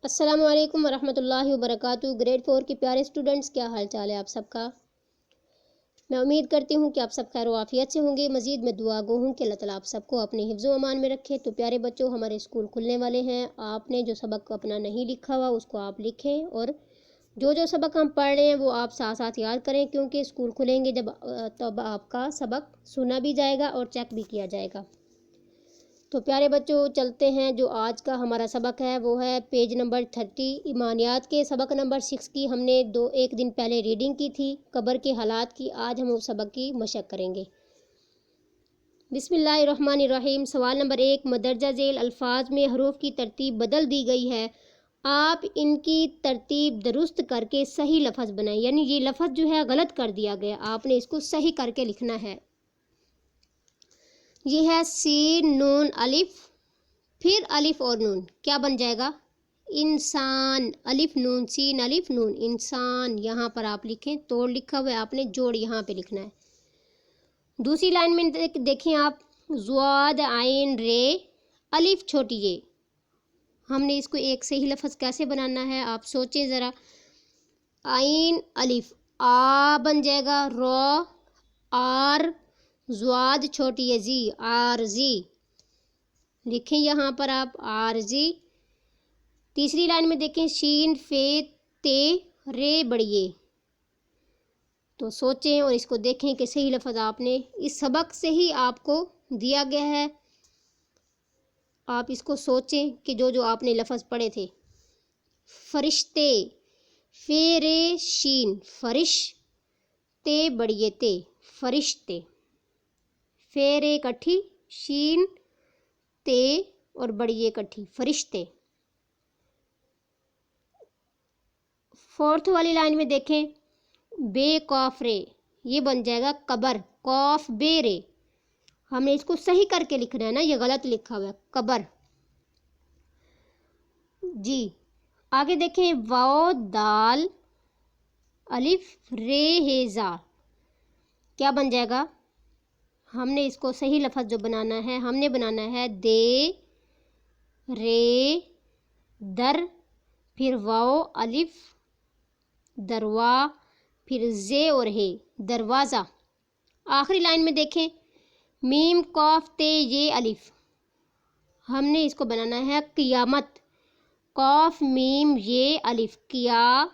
السلام علیکم ورحمۃ اللہ وبرکاتہ۔ گریڈ 4 کے پیارے اسٹوڈنٹس، کیا حال چال ہے آپ سب کا؟ میں امید کرتی ہوں کہ آپ سب خیر و عافیت سے ہوں گے۔ مزید میں دعا گو ہوں کہ اللہ تعالیٰ آپ سب کو اپنے حفظ و امان میں رکھے۔ تو پیارے بچوں، ہمارے اسکول کھلنے والے ہیں۔ آپ نے جو سبق اپنا نہیں لکھا ہوا اس کو آپ لکھیں، اور جو سبق ہم پڑھ رہے ہیں وہ آپ ساتھ ساتھ یاد کریں، کیونکہ اسکول کھلیں گے تب آپ کا سبق سنا بھی جائے گا اور چیک بھی کیا جائے گا۔ تو پیارے بچوں، چلتے ہیں۔ جو آج کا ہمارا سبق ہے وہ ہے پیج نمبر 30 ایمانیات کے سبق نمبر 6 کی۔ ہم نے ایک دن پہلے ریڈنگ کی تھی قبر کے حالات کی۔ آج ہم اس سبق کی مشق کریں گے۔ بسم اللہ الرحمن الرحیم۔ سوال نمبر 1، مندرجہ ذیل الفاظ میں حروف کی ترتیب بدل دی گئی ہے، آپ ان کی ترتیب درست کر کے صحیح لفظ بنائیں۔ یعنی یہ لفظ جو ہے غلط کر دیا گیا، آپ نے اس کو صحیح کر کے لکھنا ہے۔ یہ ہے سین نون الف، پھر الف اور نون، کیا بن جائے گا؟ انسان۔ الف نون سین الف نون انسان، یہاں پر آپ لکھیں، توڑ لکھا ہوا ہے، آپ نے جوڑ یہاں پہ لکھنا ہے۔ دوسری لائن میں دیکھیں آپ، زواد عین رے الف چھوٹی یہ، ہم نے اس کو ایک صحیح لفظ کیسے بنانا ہے آپ سوچیں ذرا۔ عین الف آ بن جائے گا، رو آر، زواد چھوٹی ہے زی، آرزی لکھیں یہاں پر آپ، آرزی۔ تیسری لائن میں دیکھیں، شین فے تے رے بڑیے، تو سوچیں اور اس کو دیکھیں کہ صحیح لفظ آپ نے اس سبق سے ہی آپ کو دیا گیا ہے، آپ اس کو سوچیں کہ جو آپ نے لفظ پڑھے تھے۔ فرشتے، فے رے شین فرش، تے بڑیے تے فرشتے، فے رے کٹھی شین تے اور بڑیے کٹھی فرشتے۔ فورتھ والی لائن میں دیکھیں، بے قاف رے، یہ بن جائے گا قبر، قاف بے رے، ہم نے اس کو صحیح کر کے لکھنا ہے نا، یہ غلط لکھا ہوا ہے قبر۔ جی آگے دیکھیں، واو دال الف رے ہیزا، کیا بن جائے گا؟ ہم نے اس کو صحیح لفظ جو بنانا ہے، ہم نے بنانا ہے دے رے در، پھر واو الف دروا، پھر زے اور ہے دروازہ۔ آخری لائن میں دیکھیں، میم قاف تے یہ الف، ہم نے اس کو بنانا ہے قیامت، قاف میم یہ الف کیا،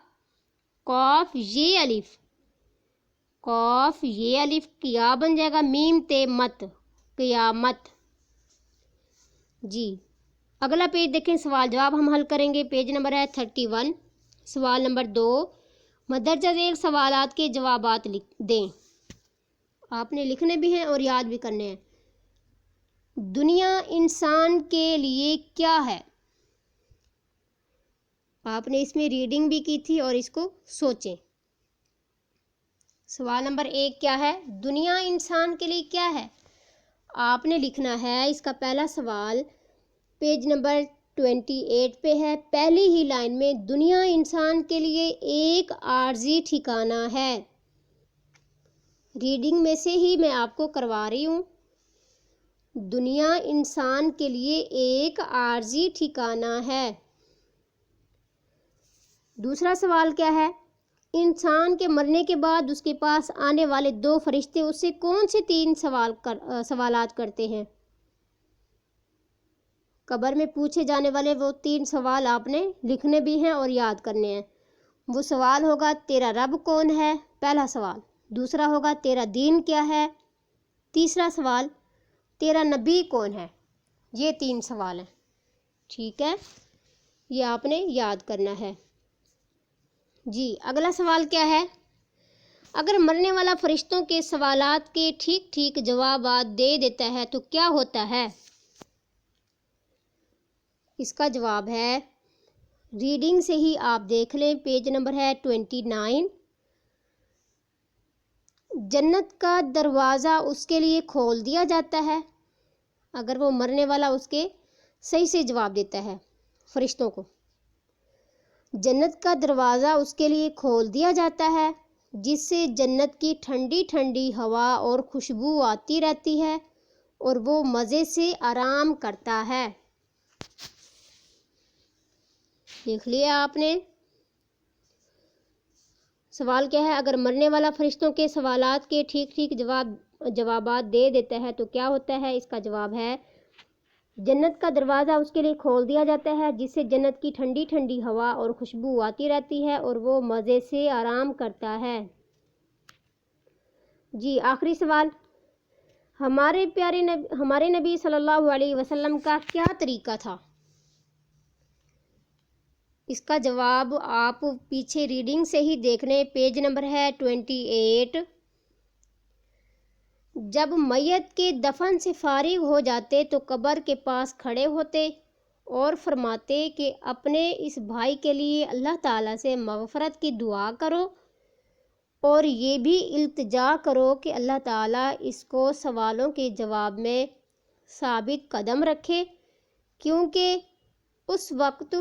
قاف یہ الف، قاف یہ الف کیا بن جائے گا، میم تے مت قیامت۔ جی اگلا پیج دیکھیں، سوال جواب ہم حل کریں گے۔ پیج نمبر ہے 31۔ سوال نمبر 2، مندرجہ ذیل سوالات کے جوابات دیں۔ آپ نے لکھنے بھی ہیں اور یاد بھی کرنے ہیں۔ دنیا انسان کے لیے کیا ہے؟ آپ نے اس میں ریڈنگ بھی کی تھی اور اس کو سوچیں۔ سوال نمبر 1 کیا ہے؟ دنیا انسان کے لیے کیا ہے؟ آپ نے لکھنا ہے، اس کا پہلا سوال پیج نمبر 28 پہ ہے، پہلی ہی لائن میں، دنیا انسان کے لیے ایک عارضی ٹھکانہ ہے۔ ریڈنگ میں سے ہی میں آپ کو کروا رہی ہوں۔ دنیا انسان کے لیے ایک عارضی ٹھکانہ ہے۔ دوسرا سوال کیا ہے؟ انسان کے مرنے کے بعد اس کے پاس آنے والے 2 فرشتے اس سے کون سے 3 سوالات کرتے ہیں؟ قبر میں پوچھے جانے والے وہ 3 سوال آپ نے لکھنے بھی ہیں اور یاد کرنے ہیں۔ وہ سوال ہوگا، تیرا رب کون ہے؟ پہلا سوال۔ دوسرا ہوگا، تیرا دین کیا ہے؟ تیسرا سوال، تیرا نبی کون ہے؟ یہ 3 سوال ہیں، ٹھیک ہے، یہ آپ نے یاد کرنا ہے۔ جی اگلا سوال کیا ہے؟ اگر مرنے والا فرشتوں کے سوالات کے ٹھیک ٹھیک جوابات دے دیتا ہے تو کیا ہوتا ہے؟ اس کا جواب ہے، ریڈنگ سے ہی آپ دیکھ لیں، پیج نمبر ہے 29۔ جنت کا دروازہ اس کے لیے کھول دیا جاتا ہے، اگر وہ مرنے والا اس کے صحیح سے جواب دیتا ہے فرشتوں کو۔ جنت کا دروازہ اس کے لیے کھول دیا جاتا ہے، جس سے جنت کی ٹھنڈی ٹھنڈی ہوا اور خوشبو آتی رہتی ہے اور وہ مزے سے آرام کرتا ہے۔ لکھ لیا آپ نے۔ سوال کیا ہے؟ اگر مرنے والا فرشتوں کے سوالات کے ٹھیک ٹھیک جوابات دے دیتا ہے تو کیا ہوتا ہے؟ اس کا جواب ہے جنت کا دروازہ اس کے لیے کھول دیا جاتا ہے، جس سے جنت کی ٹھنڈی ٹھنڈی ہوا اور خوشبو آتی رہتی ہے اور وہ مزے سے آرام کرتا ہے۔ جی آخری سوال، ہمارے نبی صلی اللہ علیہ وسلم کا کیا طریقہ تھا؟ اس کا جواب آپ پیچھے ریڈنگ سے ہی دیکھ لیں، پیج نمبر ہے 28۔ جب میت کے دفن سے فارغ ہو جاتے تو قبر کے پاس کھڑے ہوتے اور فرماتے کہ اپنے اس بھائی کے لیے اللہ تعالیٰ سے مغفرت کی دعا کرو اور یہ بھی التجا کرو کہ اللہ تعالیٰ اس کو سوالوں کے جواب میں ثابت قدم رکھے، کیونکہ اس وقت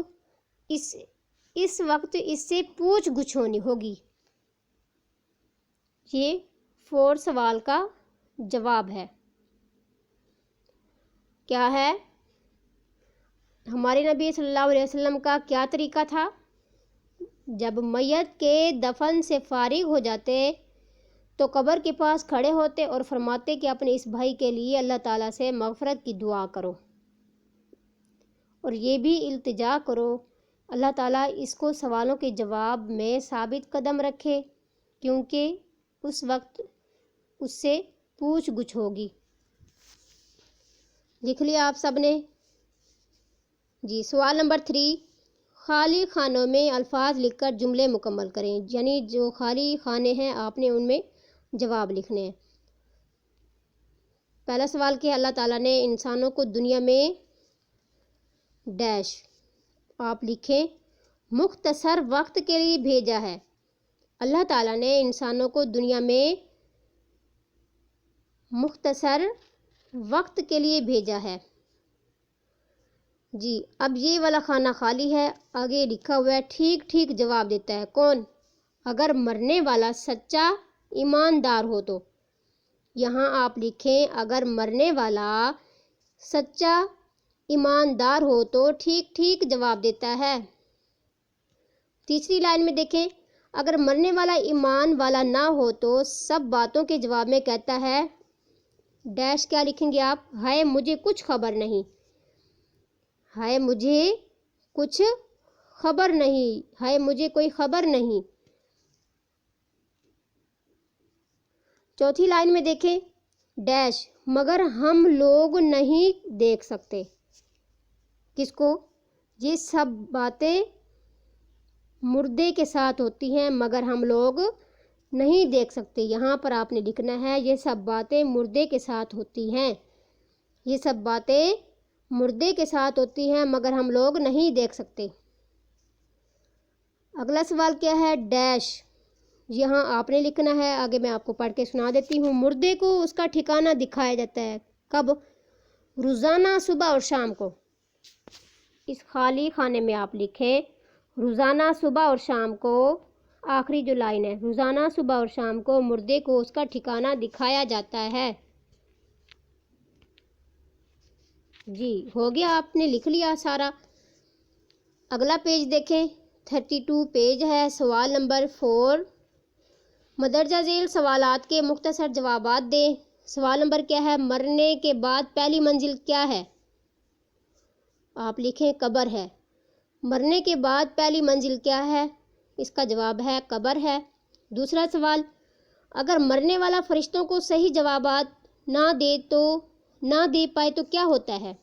اس سے پوچھ گچھ ہونی ہوگی۔ یہ 4 سوال کا جواب ہے۔ کیا ہے؟ ہمارے نبی صلی اللہ علیہ وسلم کا کیا طریقہ تھا؟ جب میت کے دفن سے فارغ ہو جاتے تو قبر کے پاس کھڑے ہوتے اور فرماتے کہ اپنے اس بھائی کے لیے اللہ تعالیٰ سے مغفرت کی دعا کرو اور یہ بھی التجا کرو اللہ تعالیٰ اس کو سوالوں کے جواب میں ثابت قدم رکھے، کیونکہ اس وقت اس سے پوچھ گچھ ہوگی۔ لکھ لیا آپ سب نے؟ جی سوال نمبر 3، خالی خانوں میں الفاظ لکھ کر جملے مکمل کریں، یعنی جو خالی خانے ہیں آپ نے ان میں جواب لکھنے ہیں۔ پہلا سوال کہ اللہ تعالیٰ نے انسانوں کو دنیا میں ڈیش، آپ لکھیں مختصر وقت کے لیے بھیجا ہے۔ اللہ تعالیٰ نے انسانوں کو دنیا میں مختصر وقت کے لیے بھیجا ہے۔ جی اب یہ والا خانہ خالی ہے، آگے لکھا ہوا ہے ٹھیک ٹھیک جواب دیتا ہے کون؟ اگر مرنے والا سچا ایماندار ہو تو، یہاں آپ لکھیں اگر مرنے والا سچا ایماندار ہو تو ٹھیک ٹھیک جواب دیتا ہے۔ تیسری لائن میں دیکھیں، اگر مرنے والا ایمان والا نہ ہو تو سب باتوں کے جواب میں کہتا ہے ڈیش، کیا لکھیں گے آپ؟ ہائے مجھے کچھ خبر نہیں، ہائے مجھے کچھ خبر نہیں، ہائے مجھے کوئی خبر نہیں۔ چوتھی لائن میں دیکھیں ڈیش، مگر ہم لوگ نہیں دیکھ سکتے، کس کو؟ یہ سب باتیں مردے کے ساتھ ہوتی ہیں مگر ہم لوگ نہیں دیکھ سکتے۔ یہاں پر آپ نے لکھنا ہے یہ سب باتیں مردے کے ساتھ ہوتی ہیں، یہ سب باتیں مردے کے ساتھ ہوتی ہیں مگر ہم لوگ نہیں دیکھ سکتے۔ اگلا سوال کیا ہے؟ ڈیش، یہاں آپ نے لکھنا ہے، آگے میں آپ کو پڑھ کے سنا دیتی ہوں۔ مردے کو اس کا ٹھکانہ دکھایا جاتا ہے کب؟ روزانہ صبح اور شام کو۔ اس خالی خانے میں آپ لکھیں روزانہ صبح اور شام کو، آخری جو لائن ہے روزانہ صبح اور شام کو مردے کو اس کا ٹھکانہ دکھایا جاتا ہے۔ جی ہو گیا، آپ نے لکھ لیا سارا۔ اگلا پیج دیکھیں 32 پیج ہے، سوال نمبر 4، مندرجہ ذیل سوالات کے مختصر جوابات دیں۔ سوال نمبر کیا ہے؟ مرنے کے بعد پہلی منزل کیا ہے؟ آپ لکھیں قبر ہے۔ مرنے کے بعد پہلی منزل کیا ہے؟ اس کا جواب ہے قبر ہے۔ دوسرا سوال، اگر مرنے والا فرشتوں کو صحیح جوابات نہ دے پائے تو کیا ہوتا ہے؟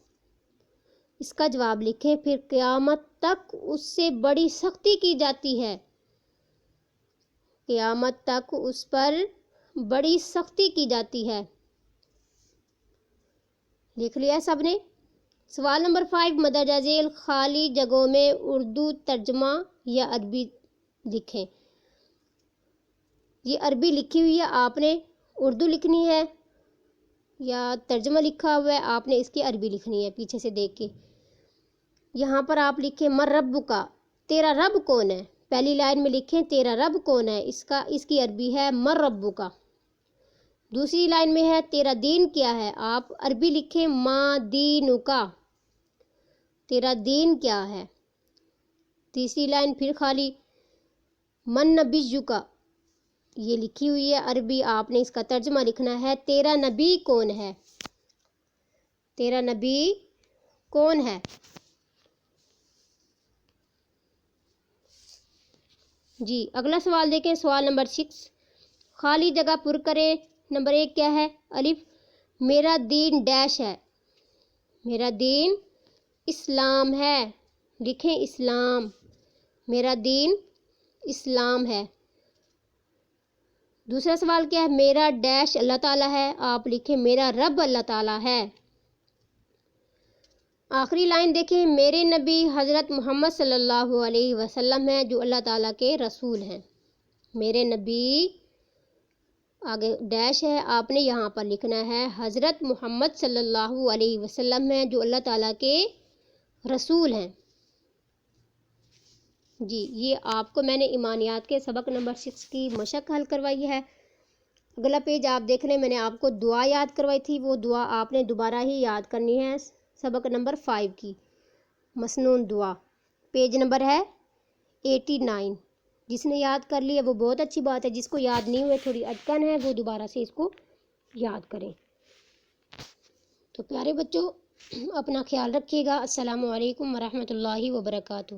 اس کا جواب لکھیں پھر قیامت تک اس سے بڑی سختی کی جاتی ہے، قیامت تک اس پر بڑی سختی کی جاتی ہے۔ لکھ لیا سب نے؟ سوال نمبر 5، مندرجہ ذیل خالی جگہوں میں اردو ترجمہ یا عربی لکھیں۔ یہ عربی لکھی ہوئی ہے، آپ نے اردو لکھنی ہے، یا ترجمہ لکھا ہوا ہے آپ نے اس کی عربی لکھنی ہے پیچھے سے دیکھ کے۔ یہاں پر آپ لکھیں من رب کا، تیرا رب کون ہے؟ پہلی لائن میں لکھیں تیرا رب کون ہے، اس کی عربی ہے من رب کا۔ دوسری لائن میں ہے تیرا دین کیا ہے، آپ عربی لکھیں ما دین کا، تیرا دین کیا ہے۔ تیسری لائن پھر خالی، من نبیُّک، یہ لکھی ہوئی ہے عربی، آپ نے اس کا ترجمہ لکھنا ہے، تیرا نبی کون ہے، تیرا نبی کون ہے۔ جی اگلا سوال دیکھیں، سوال نمبر 6، خالی جگہ پر کریں۔ نمبر 1 کیا ہے؟ الف، میرا دین ڈیش ہے، میرا دین اسلام ہے، لکھیں اسلام، میرا دین اسلام ہے۔ دوسرا سوال کیا ہے؟ میرا ڈیش اللہ تعالیٰ ہے، آپ لکھیں میرا رب اللہ تعالیٰ ہے۔ آخری لائن دیکھیں، میرے نبی حضرت محمد صلی اللہ علیہ وسلم ہیں جو اللہ تعالیٰ کے رسول ہیں، میرے نبی، آگے ڈیش ہے، آپ نے یہاں پر لکھنا ہے حضرت محمد صلی اللہ علیہ وسلم ہیں جو اللہ تعالیٰ کے رسول ہیں۔ جی یہ آپ کو میں نے ایمانیات کے سبق نمبر 6 کی مشق حل کروائی ہے۔ اگلا پیج آپ دیکھ لیں، میں نے آپ کو دعا یاد کروائی تھی، وہ دعا آپ نے دوبارہ ہی یاد کرنی ہے، سبق نمبر 5 کی مسنون دعا، پیج نمبر ہے 89۔ جس نے یاد کر لی ہے وہ بہت اچھی بات ہے، جس کو یاد نہیں ہوئے تھوڑی اٹکن ہے وہ دوبارہ سے اس کو یاد کریں۔ تو پیارے بچوں اپنا خیال رکھیے گا۔ السلام علیکم ورحمۃ اللہ وبرکاتہ۔